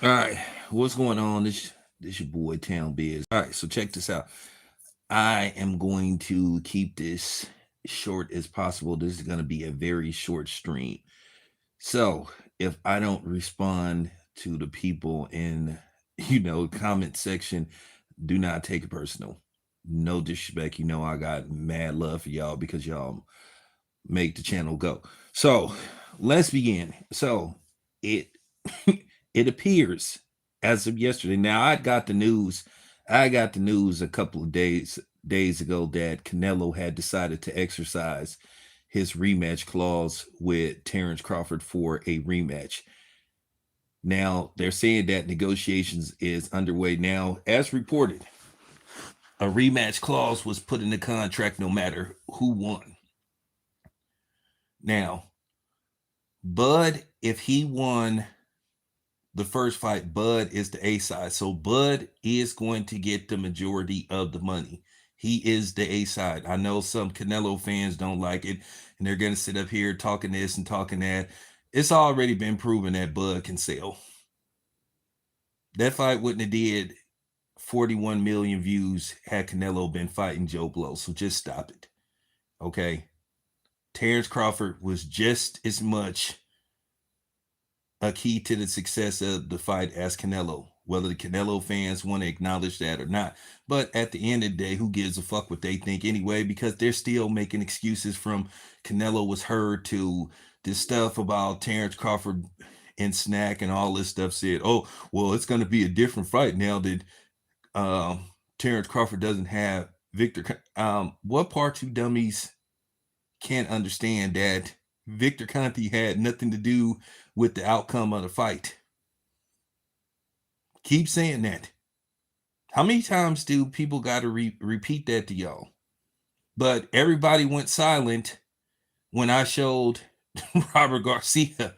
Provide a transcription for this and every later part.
All right, what's going on? This your boy Town Biz. All right, so check this out. I am going to keep this short as possible. This is going to be a very short stream. So if I don't respond to the people in comment section, do not take it personal. No disrespect. I got mad love for y'all because y'all make the channel go. So let's begin. So it it appears as of yesterday. Now I got the news. I got the news a couple of days ago that Canelo had decided to exercise his rematch clause with Terrence Crawford for a rematch. Now they're saying that negotiations is underway now. As reported, a rematch clause was put in the contract no matter who won. Now, Bud, if he won the first fight, Bud is the A side. So Bud is going to get the majority of the money. He is the A side. I know some Canelo fans don't like it, and they're going to sit up here talking this and talking that. It's already been proven that Bud can sell. That fight wouldn't have did 41 million views had Canelo been fighting Joe Blow. So just stop it. Okay. Terrence Crawford was just as much a key to the success of the fight as Canelo, whether the Canelo fans want to acknowledge that or not. But at the end of the day, who gives a fuck what they think anyway? Because they're still making excuses from Canelo was heard to this stuff about Terrence Crawford and Snack and all this stuff said, oh, well, it's going to be a different fight now that Terrence Crawford doesn't have Victor. What part you dummies can't understand that Victor Conte had nothing to do with the outcome of the fight? Keep saying that. How many times do people got to repeat that to y'all? But everybody went silent when I showed Robert Garcia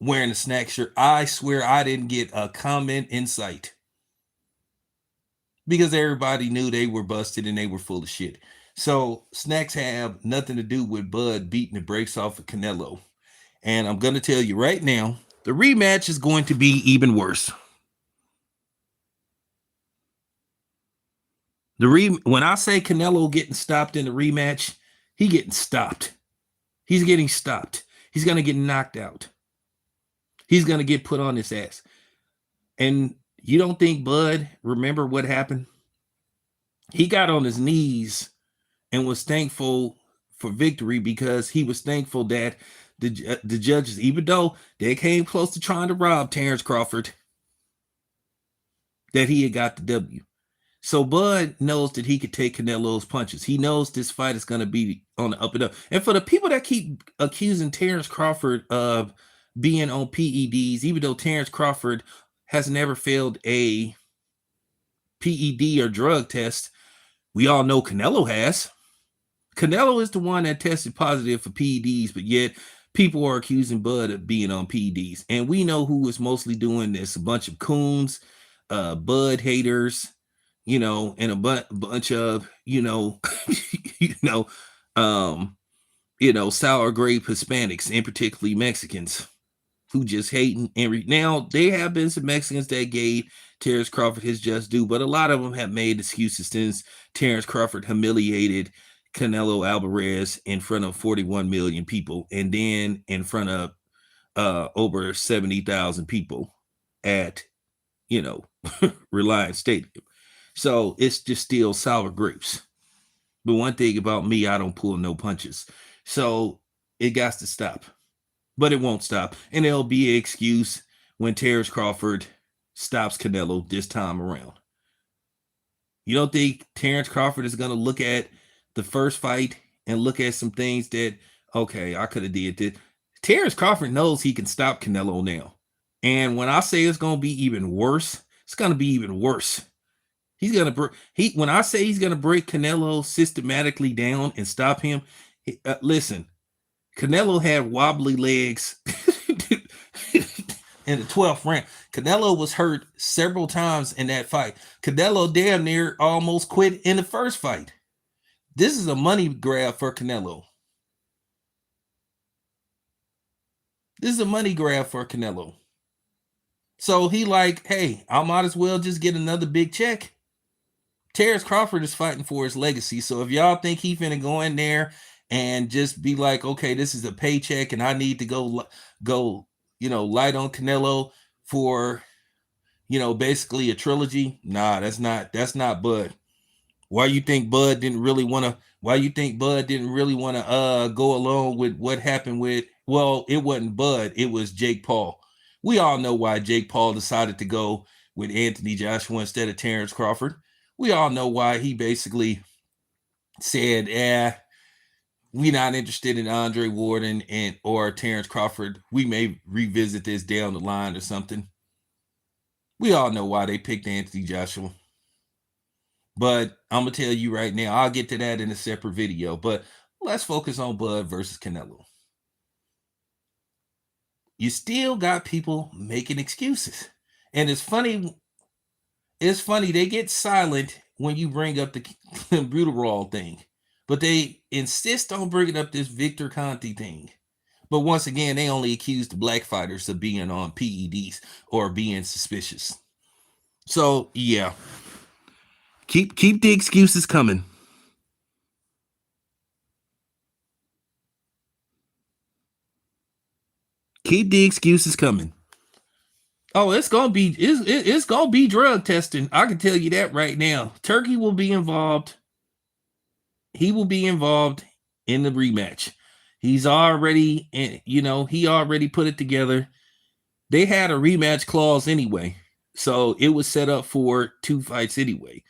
wearing a Snack shirt. I swear I didn't get a comment in sight because everybody knew they were busted and they were full of shit. So Snacks have nothing to do with Bud beating the brakes off of Canelo. And I'm going to tell you right now, the rematch is going to be even worse. When I say Canelo getting stopped in the rematch, he getting stopped. He's getting stopped. He's going to get knocked out. He's going to get put on his ass. And you don't think Bud remember what happened? He got on his knees and was thankful for victory because he was thankful that the judges, even though they came close to trying to rob Terrence Crawford, that he had got the W. So Bud knows that he could take Canelo's punches. He knows this fight is going to be on the up and up. And for the people that keep accusing Terrence Crawford of being on PEDs, even though Terrence Crawford has never failed a PED or drug test, we all know Canelo has. Canelo is the one that tested positive for PEDs, but yet people are accusing Bud of being on PEDs. And we know who is mostly doing this. A bunch of coons, Bud haters, and a bunch of, sour grape Hispanics and particularly Mexicans who just hating. And now there have been some Mexicans that gave Terrence Crawford his just due, but a lot of them have made excuses since Terrence Crawford humiliated Canelo Alvarez in front of 41 million people and then in front of over 70,000 people at, Reliance Stadium. So it's just still sour grapes. But one thing about me, I don't pull no punches. So it got to stop. But it won't stop. And there'll be an excuse when Terrence Crawford stops Canelo this time around. You don't think Terrence Crawford is going to look at the first fight and look at some things that, okay, I could have did this. Terrence Crawford knows he can stop Canelo now. And when I say it's going to be even worse, it's going to be even worse. When I say he's going to break Canelo systematically down and stop him, listen, Canelo had wobbly legs in the 12th round. Canelo was hurt several times in that fight. Canelo damn near almost quit in the first fight. This is a money grab for Canelo. This is a money grab for Canelo. So he like, hey, I might as well just get another big check. Terrence Crawford is fighting for his legacy. So if y'all think he finna go in there and just be like, okay, this is a paycheck and I need to go, light on Canelo for, basically a trilogy. Nah, that's not Bud. Why you think Bud didn't really want to go along with what happened with, well, it wasn't Bud, it was Jake Paul. We all know why Jake Paul decided to go with Anthony Joshua instead of Terrence Crawford. We all know why he basically said, we not interested in Andre Ward and or Terrence Crawford. We may revisit this down the line or something. We all know why they picked Anthony Joshua. But I'm gonna tell you right now, I'll get to that in a separate video. But let's focus on Bud versus Canelo. You still got people making excuses. And it's funny, they get silent when you bring up the Buterol thing. But they insist on bringing up this Victor Conti thing. But once again, they only accuse the black fighters of being on PEDs or being suspicious. So yeah, keep the excuses coming. Keep the excuses coming. Oh, it's gonna be drug testing. I can tell you that right now. Turkey will be involved. He will be involved in the rematch. He's already, he already put it together. They had a rematch clause anyway, so it was set up for 2 fights anyway.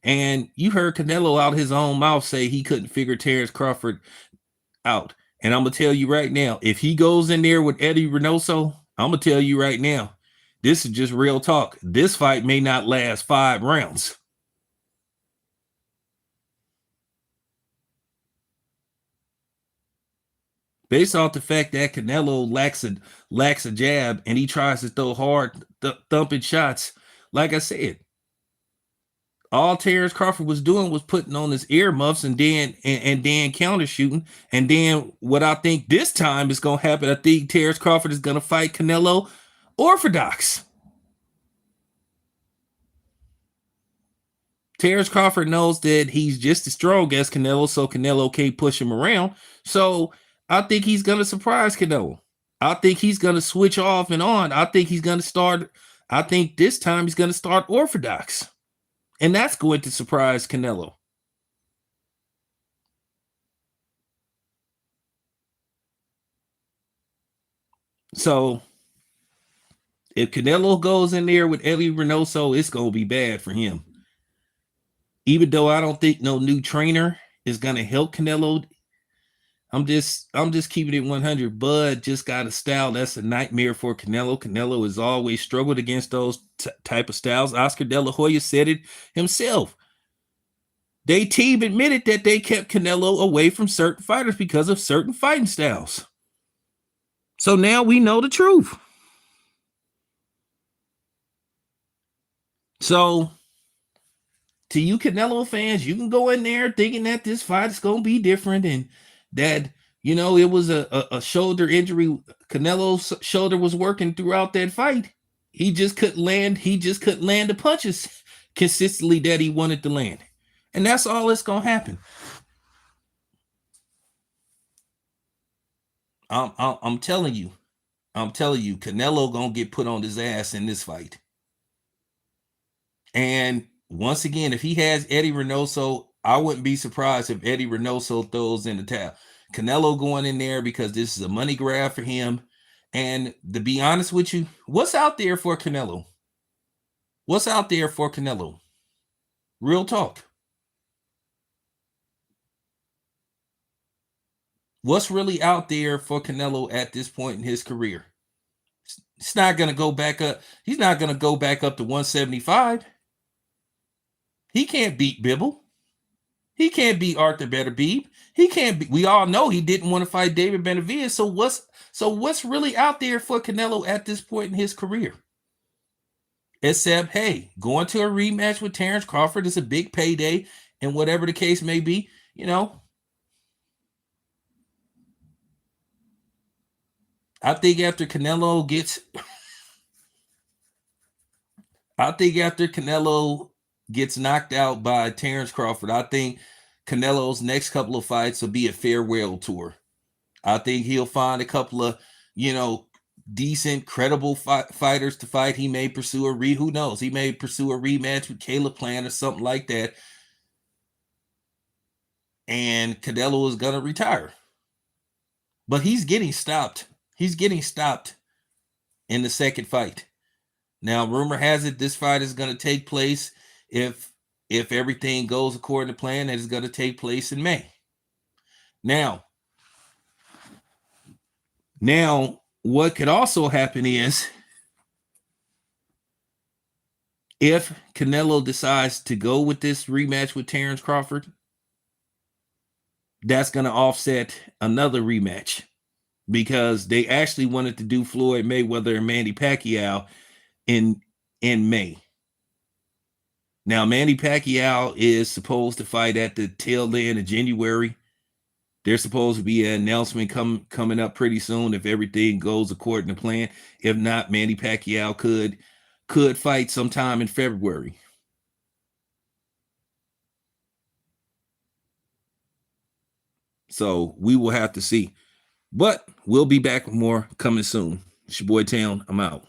And you heard Canelo out his own mouth say he couldn't figure Terrence Crawford out. And I'm gonna tell you right now, if he goes in there with Eddie Reynoso, I'm gonna tell you right now, this is just real talk. This fight may not last 5 rounds. Based off the fact that Canelo lacks a jab and he tries to throw hard thumping shots. Like I said, all Terrence Crawford was doing was putting on his earmuffs and then counter shooting. And then what I think this time is gonna happen, I think Terrence Crawford is gonna fight Canelo orthodox. Terrence Crawford knows that he's just as strong as Canelo, so Canelo can't push him around. So I think he's gonna surprise Canelo. I think he's gonna switch off and on. I think he's gonna start. I think this time he's gonna start orthodox, and that's going to surprise Canelo. So if Canelo goes in there with Eddie Reynoso, it's gonna be bad for him. Even though I don't think no new trainer is gonna help Canelo, I'm just keeping it 100. Bud just got a style that's a nightmare for Canelo. Canelo has always struggled against those type of styles. Oscar De La Hoya said it himself. They team admitted that they kept Canelo away from certain fighters because of certain fighting styles. So now we know the truth. So to you Canelo fans, you can go in there thinking that this fight is going to be different and that, it was a shoulder injury. Canelo's shoulder was working throughout that fight. He just couldn't land the punches consistently that he wanted to land. And that's all that's going to happen. I'm telling you. Canelo going to get put on his ass in this fight. And once again, if he has Eddie Reynoso, I wouldn't be surprised if Eddie Reynoso throws in the towel. Canelo going in there because this is a money grab for him. And to be honest with you, what's out there for Canelo? What's out there for Canelo? Real talk. What's really out there for Canelo at this point in his career? It's not going to go back up. He's not going to go back up to 175. He can't beat Bibble. He can't beat Arthur Beterbiev. He can't be. We all know he didn't want to fight David Benavidez. So what's really out there for Canelo at this point in his career? Except, hey, going to a rematch with Terrence Crawford is a big payday, and whatever the case may be, I think after Canelo gets I think after Canelo gets knocked out by Terrence Crawford, I think Canelo's next couple of fights will be a farewell tour. I think he'll find a couple of, you know, decent, credible fighters to fight. He may pursue who knows? He may pursue a rematch with Caleb Plant or something like that. And Canelo is going to retire. But he's getting stopped. He's getting stopped in the second fight. Now, rumor has it this fight is going to take place if everything goes according to plan. It is going to take place in May. Now, what could also happen is if Canelo decides to go with this rematch with Terrence Crawford, that's going to offset another rematch because they actually wanted to do Floyd Mayweather and Manny Pacquiao in May. Now, Manny Pacquiao is supposed to fight at the tail end of January. There's supposed to be an announcement coming up pretty soon if everything goes according to plan. If not, Manny Pacquiao could fight sometime in February. So we will have to see. But we'll be back with more coming soon. It's your boy Town. I'm out.